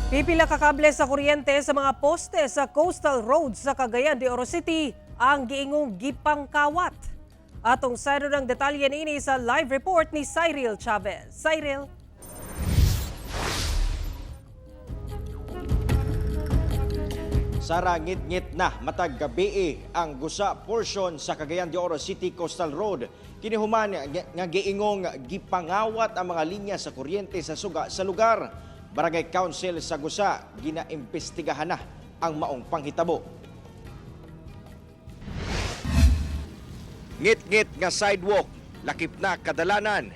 Pipila ka kable sa kuryente sa mga poste sa coastal road sa Cagayan de Oro City ang giingong gipangkawat. Atong sayro ng detalye niini sa live report ni Cyril Chavez. Cyril. Sarangit-ngit na matag gabi ang gusa portion sa Cagayan de Oro City Coastal Road. Kinihuman nga giingong gipangawat ang mga linya sa kuryente sa suga sa lugar. Barangay Council sa gusa ginaimbestigahan na ang maong panghitabo. Ngit-ngit nga sidewalk, lakip na kadalanan.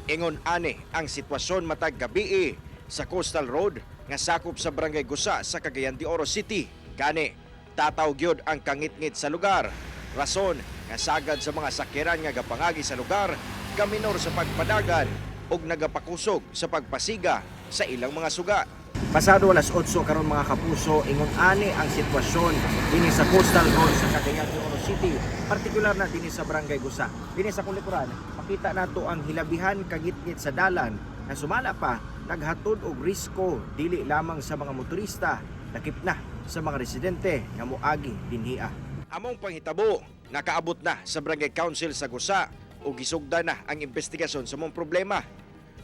Ingon ani ang sitwasyon matag gabi sa Coastal Road nga sakop sa Barangay Gusa sa Cagayan de Oro City. Kani, tataw gyud ang kangit-ngit sa lugar. Rason nga sagad sa mga sakyanan nga gapangagi sa lugar, gaminor sa pagpadagan ug nagapakusog sa pagpasiga sa ilang mga suga. Pasado alas 8 karon mga kapuso, ingon ani ang sitwasyon dinhi sa Coastal Road sa Cagayan de Oro City, partikular na dinhi sa Barangay Gusa. Dinhi sa kulikuran, makita nato ang hilabihan kagit-ngit sa dalan na sumala pa naghatod og risko dili lamang sa mga motorista, lakip na sa mga residente nga moagi dinhiya. Among panghitabo, nakaabot na sa Barangay Council sa Gusa ug gisugdan na ang investigasyon sa mong problema.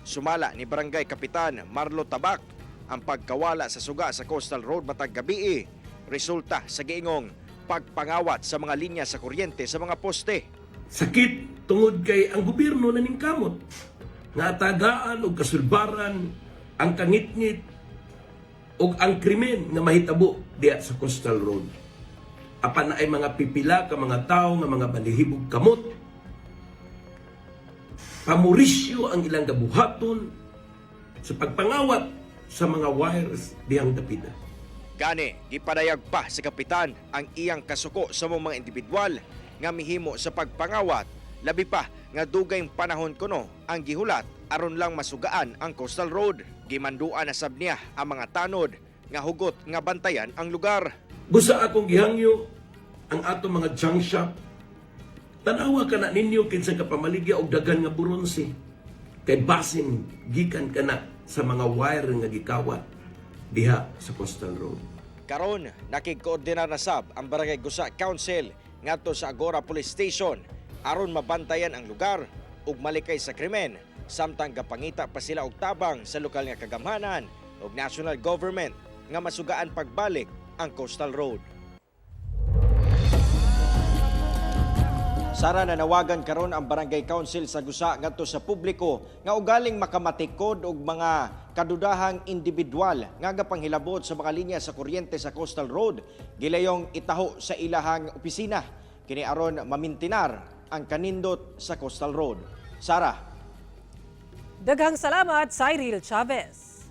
Sumala ni Barangay Kapitan Marlo Tabak ang pagkawala sa suga sa Coastal Road matag gabi, resulta sa giingong pagpangawat sa mga linya sa kuryente sa mga poste. Sakit tungod kay ang gobyerno naningkamot nga tagaan og kasulbaran ang kangit-ngit ug ang krimen nga mahitabo diha sa Coastal Road. Apan na ay mga pipila ka mga tao nga mga balihibog kamot. Pamurisyo ang ilang gabuhaton sa pagpangawat sa mga wires dihang dapita. Gani, gipadayag pa sa kapitan ang iyang kasuko sa mga individual nga mihimo sa pagpangawat, labi pa nga dugayng panahon kuno ang gihulat aron lang masugaan ang Coastal Road. Gimanduan na sab niya ang mga tanod nga hugot nga bantayan ang lugar. Busa akong gihangyo ang ato mga junk shop. Tanawa ka na ninyo kinsa ka pamaligya og dagan nga buronse. Kay basin gikan ka na sa mga wire nga gikawat diha sa Coastal Road. Karon, nakigkoordinar na sab ang Barangay Gusa Council ngadto sa Agora Police Station aron mabantayan ang lugar ug malikay sa krimen, samtang gapangita pa sila og tabang sa lokal nga kagamhanan ug national government nga masugaan pagbalik ang Coastal Road. Sara nanawagan karon ang Barangay Council sa Gusa ngadto sa publiko nga ugaling makamatikod og mga kadudahang individual nga gapanghilabot sa mga linya sa kuryente sa Coastal Road, gilayong itaho sa ilahang opisina kini aron mamintinar ang kanindot sa Coastal Road. Sara. Daghang salamat, Cyril Chavez.